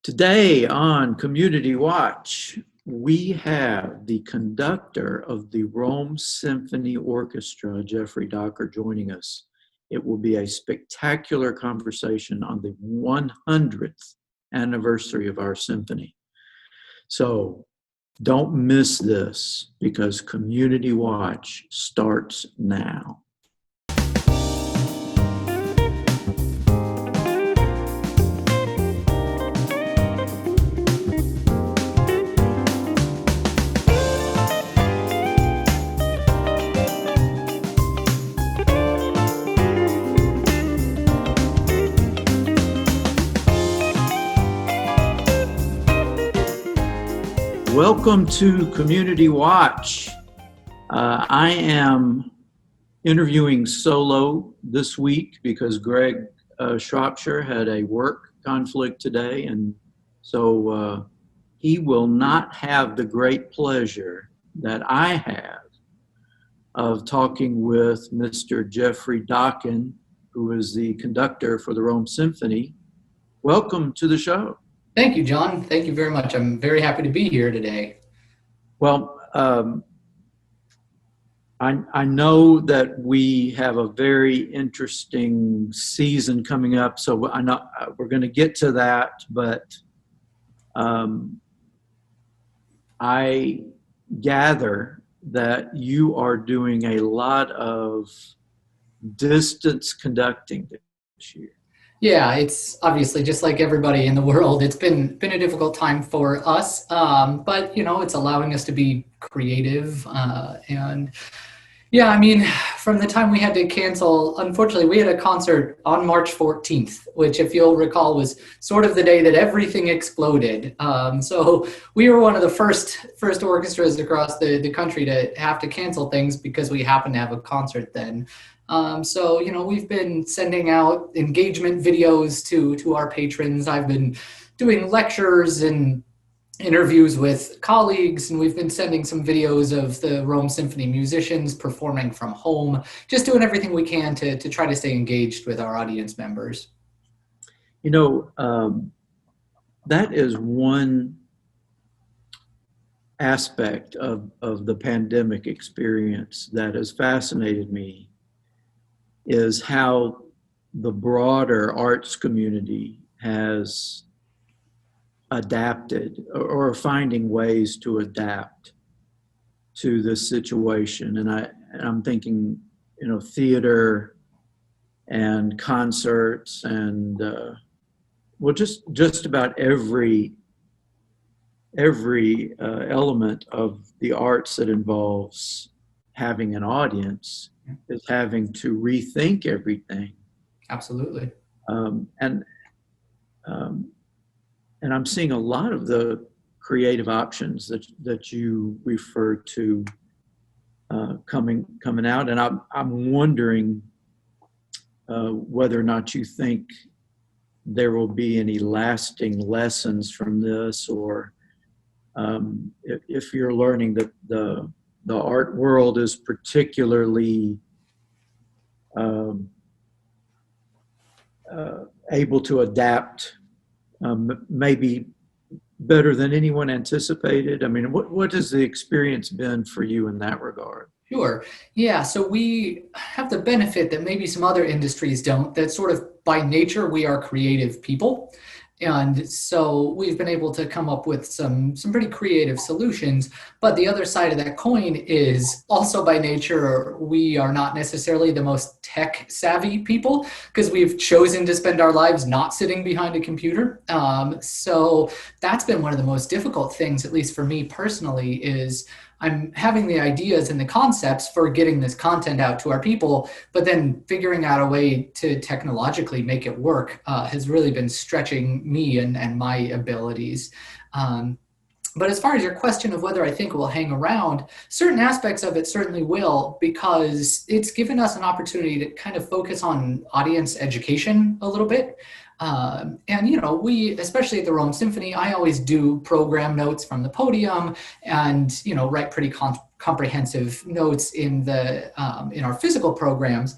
Today on Community Watch, we have the conductor of the Rome Symphony Orchestra, Jeffrey Dawson, joining us. It will be a spectacular conversation on the 100th anniversary of our symphony. So don't miss this because Community Watch starts now. Welcome to Community Watch. I am interviewing solo this week because Greg Shropshire had a work conflict today, and so he will not have the great pleasure that I have of talking with Mr. Jeffrey Dawson, who is the conductor for the Rome Symphony. Welcome to the show. Thank you, John. Thank you very much. I'm very happy to be here today. Well, I know that we have a very interesting season coming up, so I know we're going to get to that, but I gather that you are doing a lot of distance conducting this year. Yeah, it's obviously just like everybody in the world. It's been a difficult time for us, but it's allowing us to be creative. And yeah, I mean, from the time we had to cancel, unfortunately, we had a concert on March 14th, which, if you'll recall, was sort of the day that everything exploded. So we were one of the first orchestras across the country to have to cancel things because we happened to have a concert then. So we've been sending out engagement videos to our patrons. I've been doing lectures and interviews with colleagues, and we've been sending some videos of the Rome Symphony musicians performing from home, just doing everything we can to try to stay engaged with our audience members. That is one aspect of the pandemic experience that has fascinated me, is how the broader arts community has adapted or finding ways to adapt to this situation. And I'm thinking, theater and concerts and just about every element of the arts that involves having an audience is having to rethink everything. Absolutely. And I'm seeing a lot of the creative options that you refer to coming out, and I'm wondering whether or not you think there will be any lasting lessons from this, or if you're learning that the art world is particularly able to adapt maybe better than anyone anticipated. I mean, what has the experience been for you in that regard? Sure. Yeah. So we have the benefit that maybe some other industries don't, that sort of by nature, we are creative people. And so we've been able to come up with some pretty creative solutions. But the other side of that coin is also by nature, we are not necessarily the most tech savvy people because we've chosen to spend our lives not sitting behind a computer. So that's been one of the most difficult things, at least for me personally, is I'm having the ideas and the concepts for getting this content out to our people, but then figuring out a way to technologically make it work has really been stretching me and my abilities. But as far as your question of whether I think it will hang around, certain aspects of it certainly will, because it's given us an opportunity to kind of focus on audience education a little bit. And we, especially at the Rome Symphony, I always do program notes from the podium and, write pretty comprehensive notes in our physical programs.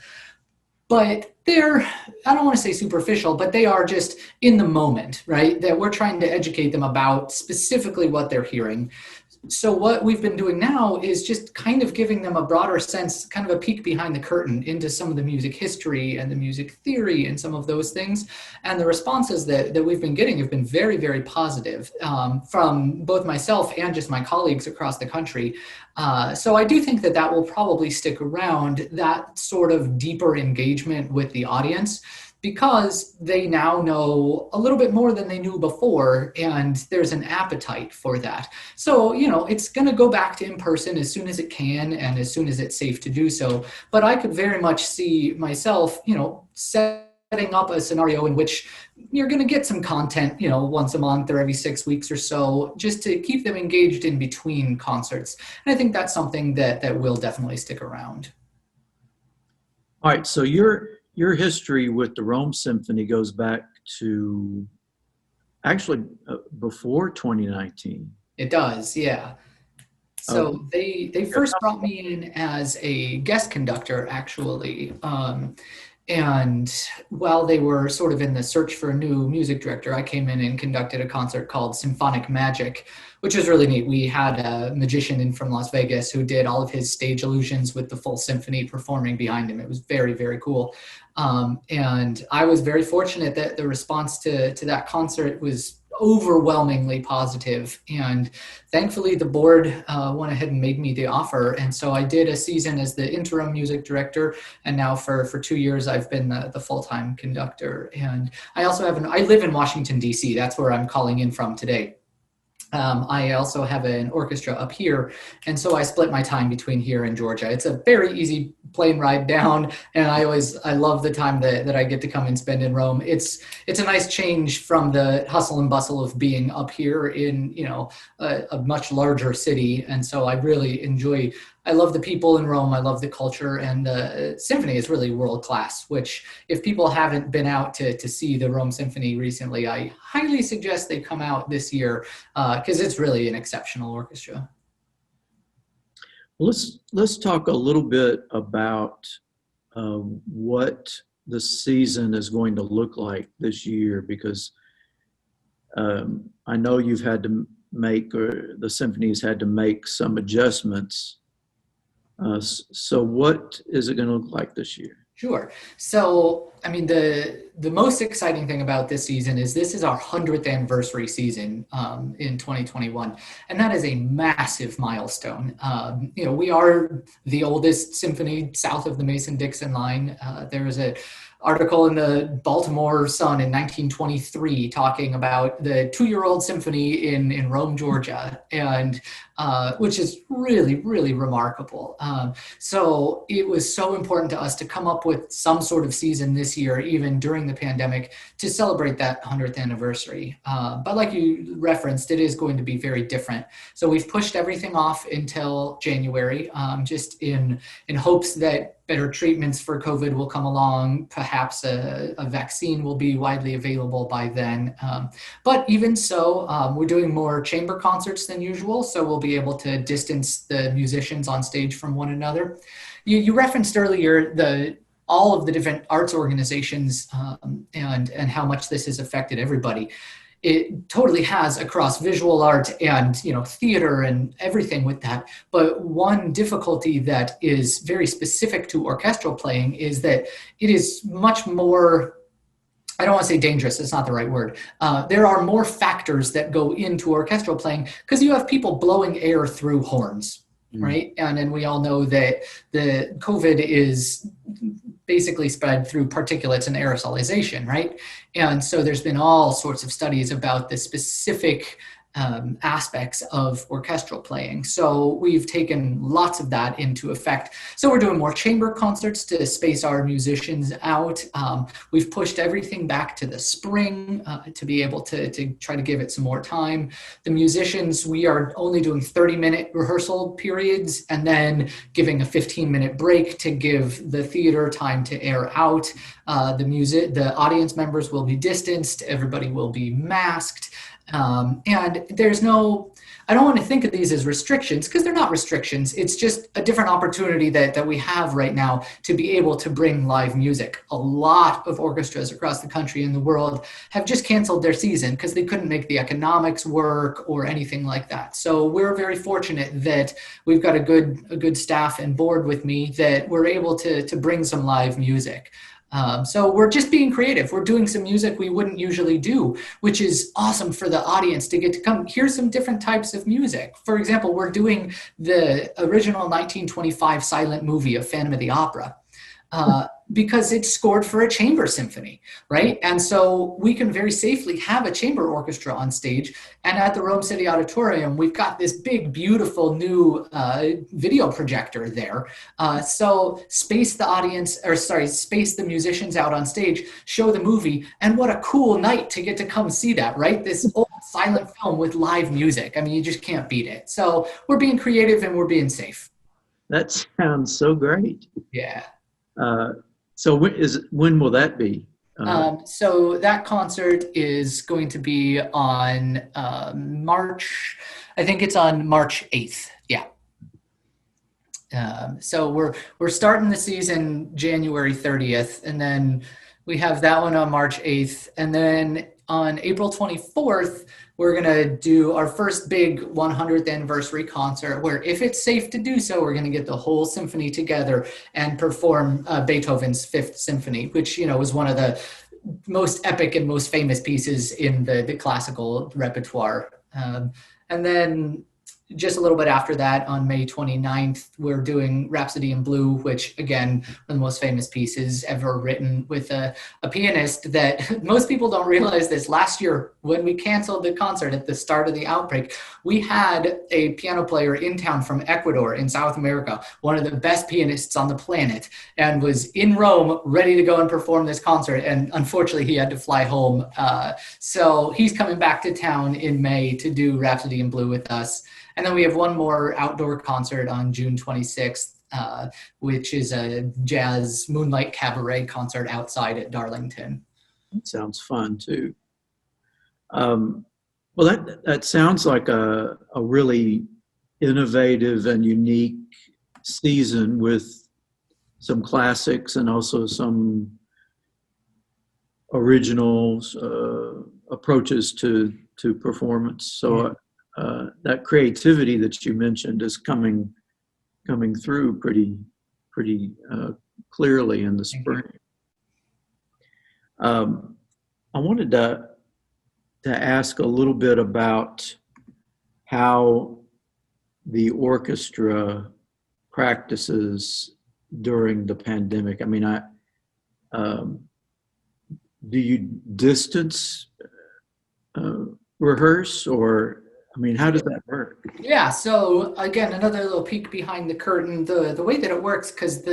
but they're, I don't want to say superficial, but they are just in the moment, right? That we're trying to educate them about specifically what they're hearing. So what we've been doing now is just kind of giving them a broader sense, kind of a peek behind the curtain into some of the music history and the music theory and some of those things. And the responses that we've been getting have been very, very positive from both myself and just my colleagues across the country. So I do think that will probably stick around, that sort of deeper engagement with the audience, because they now know a little bit more than they knew before, and there's an appetite for that. So, it's going to go back to in person as soon as it can and as soon as it's safe to do so. But I could very much see myself, setting up a scenario in which you're going to get some content, once a month or every 6 weeks or so, just to keep them engaged in between concerts. And I think that's something that will definitely stick around. All right, so your history with the Rome Symphony goes back to actually before 2019. It does, yeah. So they first brought me in as a guest conductor, actually. And while they were sort of in the search for a new music director, I came in and conducted a concert called Symphonic Magic, which was really neat. We had a magician in from Las Vegas who did all of his stage illusions with the full symphony performing behind him. It was very, very cool. And I was very fortunate that the response to that concert was overwhelmingly positive. And thankfully, the board went ahead and made me the offer. And so I did a season as the interim music director. And now for 2 years, I've been the full-time conductor. And I also I live in Washington, D.C. That's where I'm calling in from today. I also have an orchestra up here, and so I split my time between here and Georgia. It's a very easy plane ride down, and I love the time that I get to come and spend in Rome. It's a nice change from the hustle and bustle of being up here in a much larger city, and so I really enjoy. I love the people in Rome. I love the culture, and the symphony is really world class, which if people haven't been out to see the Rome Symphony recently, I highly suggest they come out this year because it's really an exceptional orchestra. Let's talk a little bit about what the season is going to look like this year, because I know you've had to or the symphony's had to make some adjustments. So what is it going to look like this year? Sure. So, I mean, the most exciting thing about this season is this is our 100th anniversary season in 2021, and that is a massive milestone. We are the oldest symphony south of the Mason-Dixon line. There was an article in the Baltimore Sun in 1923 talking about the 2-year-old symphony in Rome, Georgia, and which is really, really remarkable. So it was so important to us to come up with some sort of season this year, even during the pandemic, to celebrate that 100th anniversary. But like you referenced, it is going to be very different. So we've pushed everything off until January, just in hopes that better treatments for COVID will come along. Perhaps a vaccine will be widely available by then. But even so, we're doing more chamber concerts than usual, so we'll be able to distance the musicians on stage from one another. You referenced earlier all of the different arts organizations and how much this has affected everybody. It totally has across visual art and theater and everything with that. But one difficulty that is very specific to orchestral playing is that it is much more, I don't want to say dangerous, it's not the right word. There are more factors that go into orchestral playing because you have people blowing air through horns, right? And then we all know that the COVID is basically spread through particulates and aerosolization, right? And so there's been all sorts of studies about the specific aspects of orchestral playing. So we've taken lots of that into effect. So we're doing more chamber concerts to space our musicians out. We've pushed everything back to the spring to be able to try to give it some more time. The musicians, we are only doing 30-minute rehearsal periods and then giving a 15-minute break to give the theater time to air out. The audience members will be distanced. Everybody will be masked. And I don't want to think of these as restrictions because they're not restrictions. It's just a different opportunity that we have right now to be able to bring live music. A lot of orchestras across the country and the world have just canceled their season because they couldn't make the economics work or anything like that. So we're very fortunate that we've got a good staff and board with me that we're able to bring some live music. So we're just being creative. We're doing some music we wouldn't usually do, which is awesome for the audience to get to come hear some different types of music. For example, we're doing the original 1925 silent movie of Phantom of the Opera. Because it's scored for a chamber symphony, right? And so we can very safely have a chamber orchestra on stage. And at the Rome City Auditorium, we've got this big, beautiful new video projector there. So space the musicians out on stage, show the movie, and what a cool night to get to come see that, right? This old silent film with live music. I mean, you just can't beat it. So we're being creative and we're being safe. That sounds so great. Yeah. So when will that be? So that concert is going to be on March. I think it's on March 8th. Yeah. So we're starting the season January 30th, and then we have that one on March 8th, and then on April 24th, we're going to do our first big 100th anniversary concert where, if it's safe to do so, we're going to get the whole symphony together and perform Beethoven's Fifth Symphony, which, is one of the most epic and most famous pieces in the classical repertoire. And then just a little bit after that, on May 29th, we're doing Rhapsody in Blue, which, again, one of the most famous pieces ever written, with a pianist that most people don't realize this. Last year, when we canceled the concert at the start of the outbreak, we had a piano player in town from Ecuador in South America, one of the best pianists on the planet, and was in Rome ready to go and perform this concert. And unfortunately, he had to fly home. So he's coming back to town in May to do Rhapsody in Blue with us. And then we have one more outdoor concert on June 26th, which is a jazz moonlight cabaret concert outside at Darlington. That sounds fun too. Well, that sounds like a really innovative and unique season with some classics and also some original approaches to performance. So. That creativity that you mentioned is coming through pretty clearly in the spring. I wanted to ask a little bit about how the orchestra practices during the pandemic. I mean, do you distance rehearse, or how does that work? Yeah, so again, another little peek behind the curtain. The way that it works, because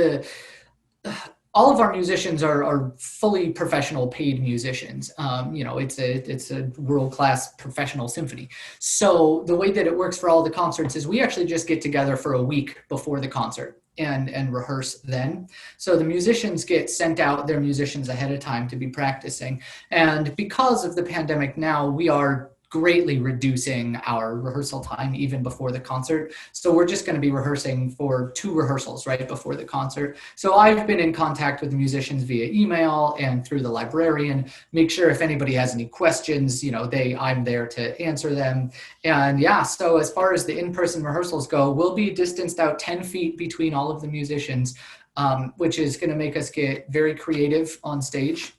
all of our musicians are fully professional paid musicians. It's a world-class professional symphony. So the way that it works for all the concerts is we actually just get together for a week before the concert and rehearse then. So the musicians get sent out their musicians ahead of time to be practicing. And because of the pandemic now, we are greatly reducing our rehearsal time even before the concert. So we're just going to be rehearsing for 2 rehearsals right before the concert. So I've been in contact with the musicians via email and through the librarian, make sure if anybody has any questions, I'm there to answer them. And yeah, so as far as the in-person rehearsals go, we'll be distanced out 10 feet between all of the musicians. Which is going to make us get very creative on stage.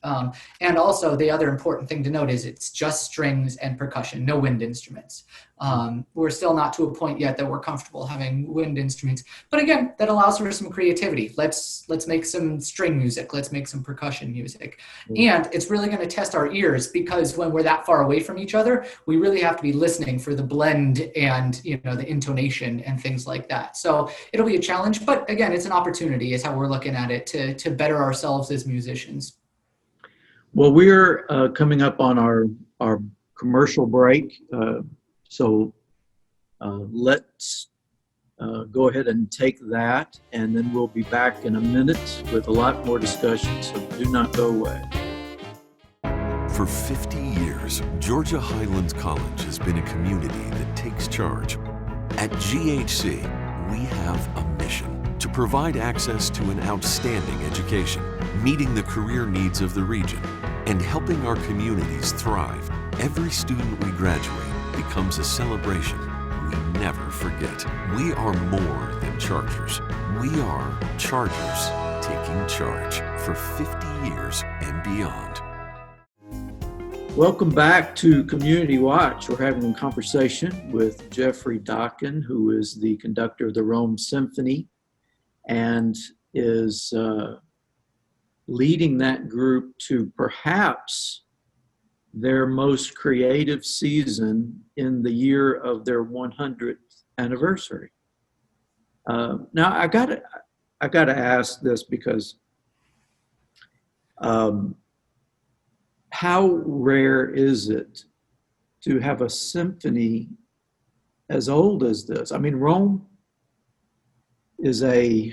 And also, the other important thing to note is it's just strings and percussion, no wind instruments. We're still not to a point yet that we're comfortable having wind instruments. But again, that allows for some creativity. Let's make some string music. Let's make some percussion music. And it's really going to test our ears, because when we're that far away from each other, we really have to be listening for the blend and the intonation and things like that. So it'll be a challenge, but again, it's an opportunity is how we're looking at it to better ourselves as musicians. Well, we're coming up on our commercial break. So let's go ahead and take that, and then we'll be back in a minute with a lot more discussion, so do not go away. For 50 years, years, Georgia Highlands College has been a community that takes charge. At GHC, we have a mission to provide access to an outstanding education, meeting the career needs of the region, and helping our communities thrive. Every student we graduate becomes a celebration we never forget. We are more than Chargers. We are Chargers taking charge for 50 years and beyond. Welcome back to Community Watch. We're having a conversation with Jeffrey Dawson, who is the conductor of the Rome Symphony and is leading that group to perhaps their most creative season in the year of their 100th anniversary. Now, I gotta ask this because how rare is it to have a symphony as old as this? I mean, Rome is I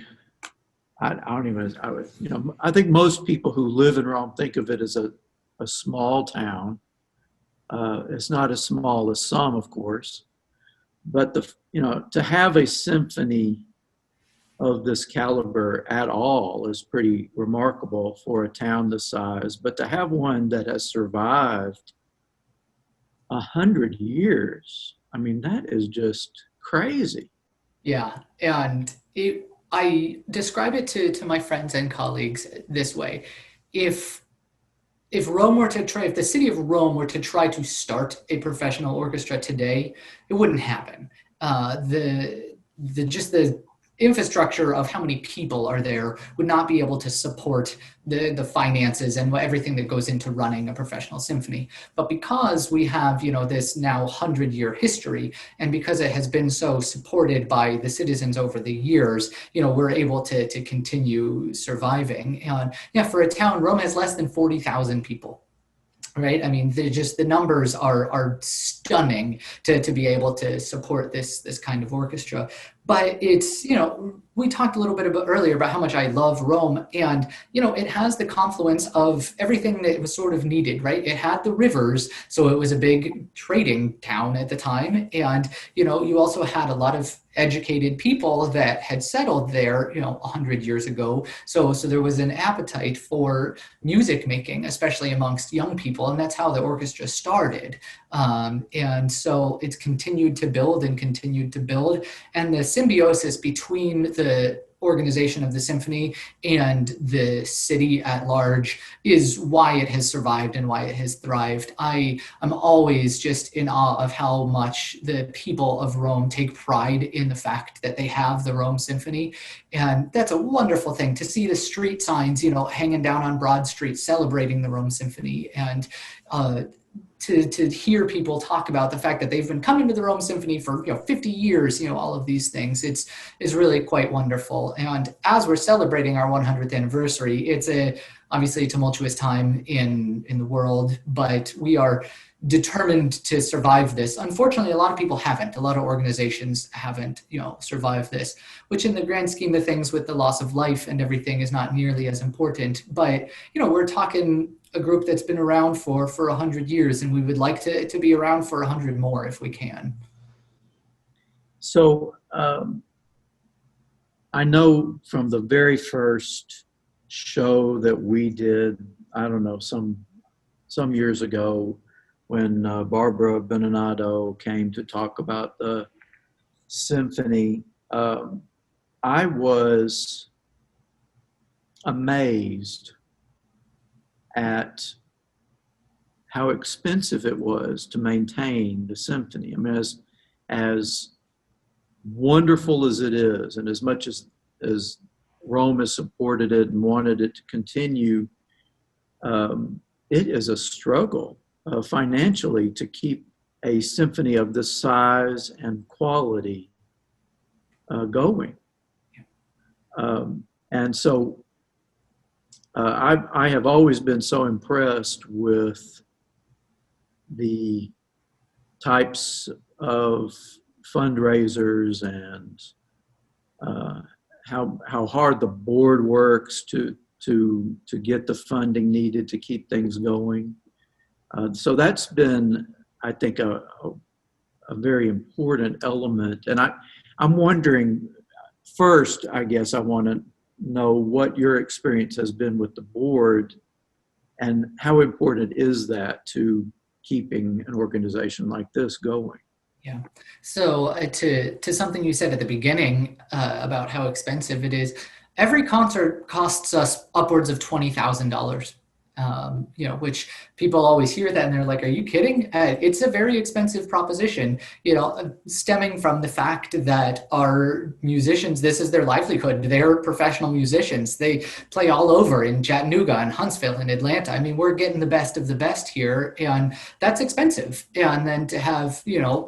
think most people who live in Rome think of it as a small town. It's not as small as some, of course, but to have a symphony of this caliber at all is pretty remarkable for a town this size. But to have one that has survived 100 years, I mean, that is just crazy. Yeah, and I describe it to my friends and colleagues this way: if the city of Rome were to try to start a professional orchestra today, it wouldn't happen. The infrastructure of how many people are there would not be able to support the finances and everything that goes into running a professional symphony. But because we have, this now 100-year history, and because it has been so supported by the citizens over the years, we're able to continue surviving. And yeah, for a town, Rome has less than 40,000 people. Right. I mean, the numbers are stunning to be able to support this kind of orchestra. But it's, we talked a little bit earlier about how much I love Rome, and, it has the confluence of everything that was sort of needed, right? It had the rivers, so it was a big trading town at the time. And, you also had a lot of educated people that had settled there, 100 years ago. So there was an appetite for music making, especially amongst young people. And that's how the orchestra started. And so it's continued to build. And the symbiosis between the organization of the symphony and the city at large is why it has survived and why it has thrived. I'm always just in awe of how much the people of Rome take pride in the fact that they have the Rome Symphony. And that's a wonderful thing to see the street signs, hanging down on Broad Street celebrating the Rome Symphony, and to hear people talk about the fact that they've been coming to the Rome Symphony for 50 years, all of these things. It's really quite wonderful. And as we're celebrating our 100th anniversary, it's obviously a tumultuous time in the world, but we are determined to survive this. Unfortunately, a lot of people haven't. A lot of organizations haven't, survived this, which in the grand scheme of things with the loss of life and everything is not nearly as important. But, we're talking a group that's been around for 100 years, and we would like to be around for 100 more if we can. So I know from the very first show that we did, I don't know, some years ago, when Barbara Beninato came to talk about the symphony, I was amazed at how expensive it was to maintain the symphony. I mean, as wonderful as it is, and as much as Rome has supported it and wanted it to continue, it is a struggle financially to keep a symphony of this size and quality going. And so I have always been so impressed with the types of fundraisers and how hard the board works to get the funding needed to keep things going. So that's been, I think, a very important element. And I'm wondering, first, I guess I want to know what your experience has been with the board and how important is that to keeping an organization like this going? Yeah. So to something you said at the beginning about how expensive it is, every concert costs us upwards of $20,000. Which people always hear that and they're like, "Are you kidding?" It's a very expensive proposition. Stemming from the fact that our musicians, this is their livelihood. They're professional musicians. They play all over in Chattanooga and Huntsville and Atlanta. I mean, we're getting the best of the best here, and that's expensive. And then to have,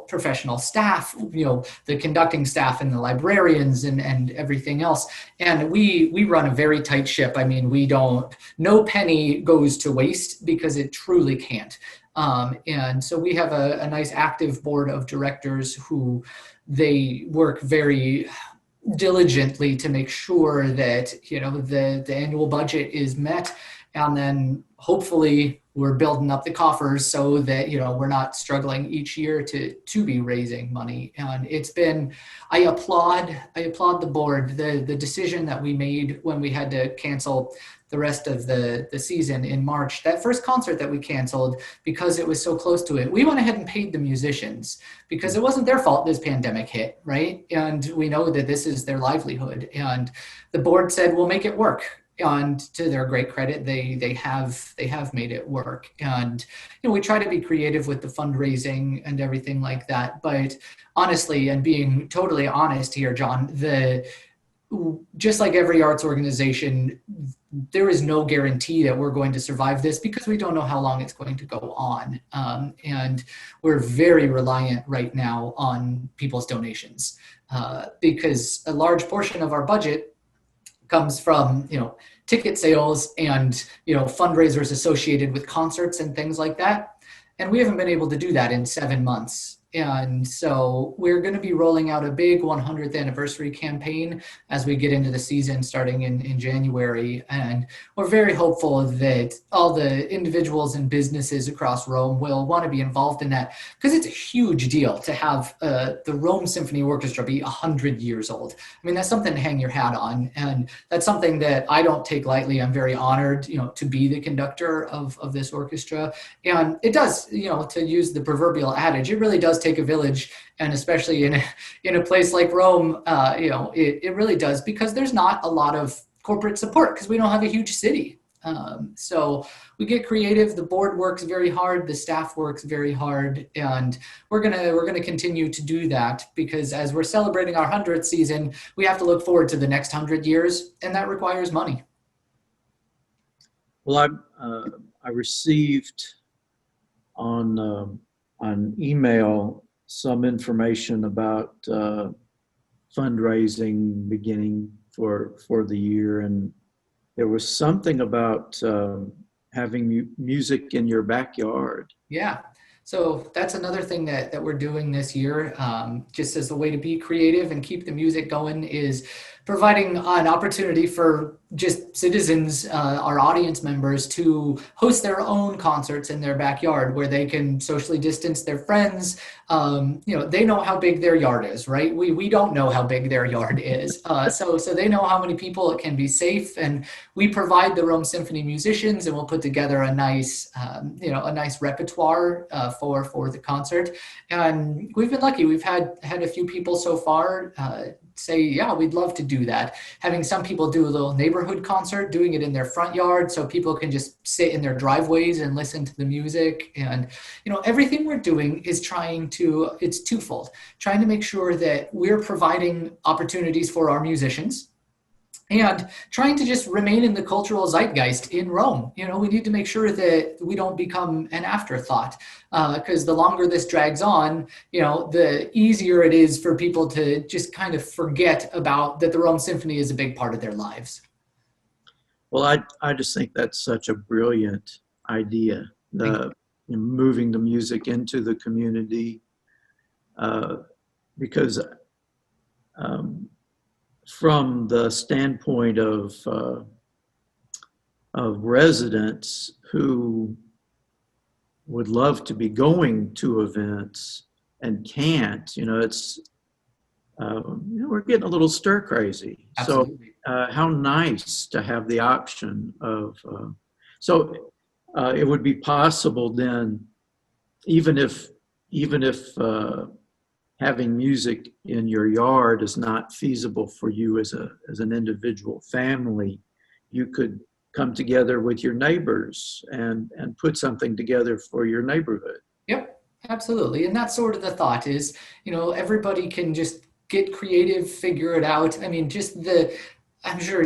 professional staff, the conducting staff and the librarians and everything else. And we run a very tight ship. I mean, no penny goes to waste because it truly can't. And so we have a nice active board of directors who they work very diligently to make sure that, the annual budget is met. And then hopefully we're building up the coffers so that, we're not struggling each year to be raising money. And it's been, I applaud the board, the decision that we made when we had to cancel the rest of the season in March. That first concert that we canceled because it was so close to it, we went ahead and paid the musicians because it wasn't their fault this pandemic hit, right? And we know that this is their livelihood. And the board said, we'll make it work. And to their great credit, they have made it work. And we try to be creative with the fundraising and everything like that. But honestly, and being totally honest here, John, just like every arts organization, there is no guarantee that we're going to survive this because we don't know how long it's going to go on. And we're very reliant right now on people's donations because a large portion of our budget comes from, ticket sales and, fundraisers associated with concerts and things like that. And we haven't been able to do that in 7 months. And so we're going to be rolling out a big 100th anniversary campaign as we get into the season starting in January. And we're very hopeful that all the individuals and businesses across Rome will want to be involved in that because it's a huge deal to have the Rome Symphony Orchestra be 100 years old. I mean, that's something to hang your hat on. And that's something that I don't take lightly. I'm very honored, to be the conductor of this orchestra. And it does, to use the proverbial adage, it really does take a village, and especially in a place like Rome, it really does because there's not a lot of corporate support because we don't have a huge city. So we get creative. The board works very hard. The staff works very hard, and we're gonna continue to do that because as we're celebrating our 100th season, we have to look forward to the next 100 years, and that requires money. Well, I received on email some information about fundraising beginning for the year, and there was something about having music in your backyard. Yeah. So that's another thing that we're doing this year, just as a way to be creative and keep the music going, is providing an opportunity for just citizens, our audience members, to host their own concerts in their backyard where they can socially distance their friends. They know how big their yard is, right? We don't know how big their yard is. So they know how many people it can be safe. And we provide the Rome Symphony musicians, and we'll put together a nice repertoire for the concert. And we've been lucky. We've had a few people so far say, yeah, we'd love to do that. Having some people do a little neighborhood concert, doing it in their front yard so people can just sit in their driveways and listen to the music. And, everything we're doing is it's twofold, trying to make sure that we're providing opportunities for our musicians and trying to just remain in the cultural zeitgeist in Rome. We need to make sure that we don't become an afterthought because the longer this drags on, the easier it is for people to just kind of forget about that the Rome Symphony is a big part of their lives. Well, I just think that's such a brilliant idea, moving the music into the community, because from the standpoint of residents who would love to be going to events and can't. It's we're getting a little stir crazy. Absolutely. So how nice to have the option of. It would be possible then, even if having music in your yard is not feasible for you as an individual family, you could come together with your neighbors and put something together for your neighborhood. Yep, absolutely. And that's sort of the thought is, everybody can just get creative, figure it out. I mean, I'm sure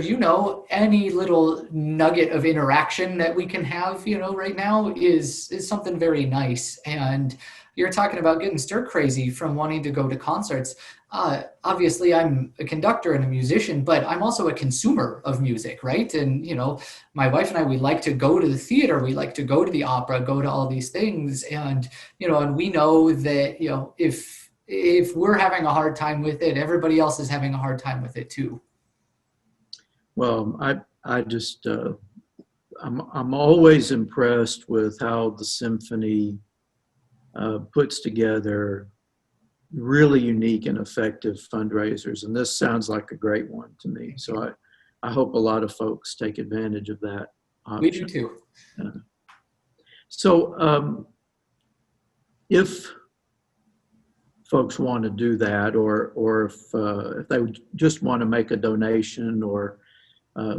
any little nugget of interaction that we can have, right now is something very nice. And you're talking about getting stir crazy from wanting to go to concerts. Obviously, I'm a conductor and a musician, but I'm also a consumer of music, right? And, my wife and I, we like to go to the theater. We like to go to the opera, go to all these things. And, and we know that, if we're having a hard time with it, everybody else is having a hard time with it too. Well, I just, I'm always impressed with how the symphony puts together really unique and effective fundraisers. And this sounds like a great one to me. So I hope a lot of folks take advantage of that option. We do too. So if folks want to do that, or if they just want to make a donation or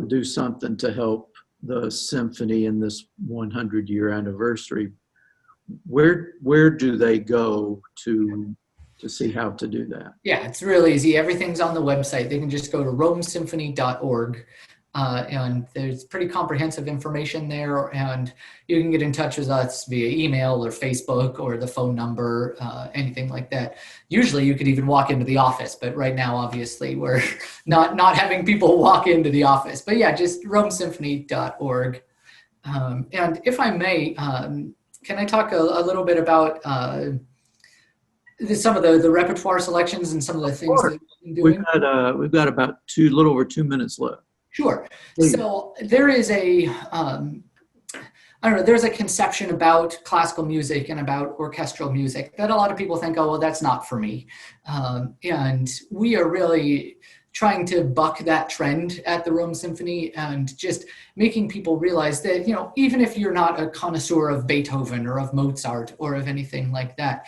do something to help the symphony in this 100-year anniversary, where do they go to see how to do that? Yeah, it's real easy. Everything's on the website. They can just go to romesymphony.org. And there's pretty comprehensive information there, and you can get in touch with us via email or Facebook or the phone number, anything like that. Usually you could even walk into the office, but right now, obviously, we're not having people walk into the office. But yeah, just romesymphony.org. And if I may, can I talk a little bit about some of the repertoire selections and some of the things that we've been doing? We've got about little over 2 minutes left. Sure. So there is there's a conception about classical music and about orchestral music that a lot of people think, oh, well, that's not for me. And we are really trying to buck that trend at the Rome Symphony and just making people realize that, even if you're not a connoisseur of Beethoven or of Mozart or of anything like that,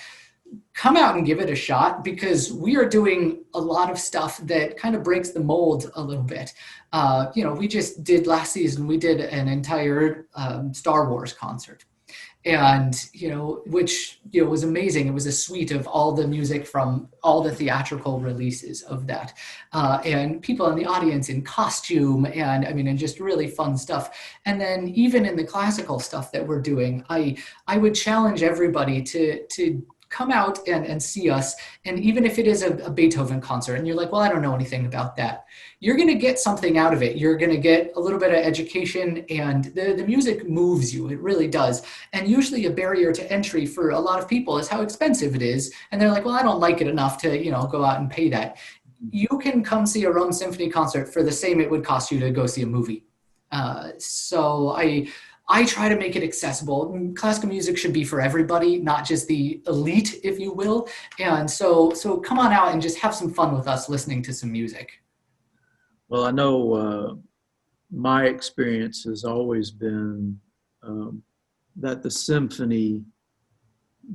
come out and give it a shot, because we are doing a lot of stuff that kind of breaks the mold a little bit. We just did last season, we did an entire Star Wars concert, and, which, was amazing. It was a suite of all the music from all the theatrical releases of that, and people in the audience in costume, and just really fun stuff. And then even in the classical stuff that we're doing, I would challenge everybody to come out and see us. And even if it is a Beethoven concert and you're like, well, I don't know anything about that, you're going to get something out of it. You're going to get a little bit of education, and the music moves you. It really does. And usually a barrier to entry for a lot of people is how expensive it is. And they're like, well, I don't like it enough to, go out and pay that. You can come see a Rome Symphony concert for the same it would cost you to go see a movie. So I try to make it accessible. Classical music should be for everybody, not just the elite, if you will. And so come on out and just have some fun with us listening to some music. Well, I know my experience has always been that the symphony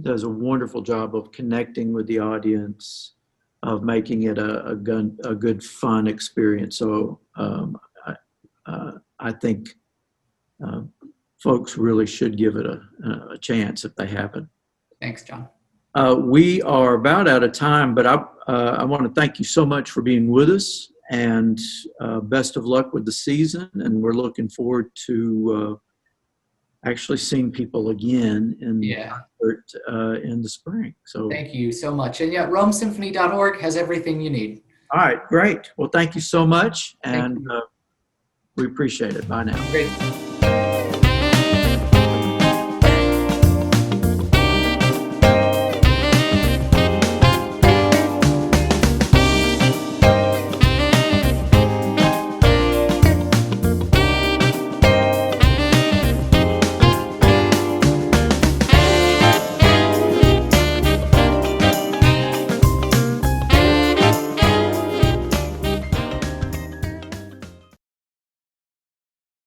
does a wonderful job of connecting with the audience, of making it a good, fun experience. So I think folks really should give it a chance if they haven't. Thanks, John. We are about out of time, but I want to thank you so much for being with us, and best of luck with the season. And we're looking forward to actually seeing people again in the spring. So thank you so much. And yeah, romesymphony.org has everything you need. All right, great. Well, thank you so much, and we appreciate it. Bye now. Great.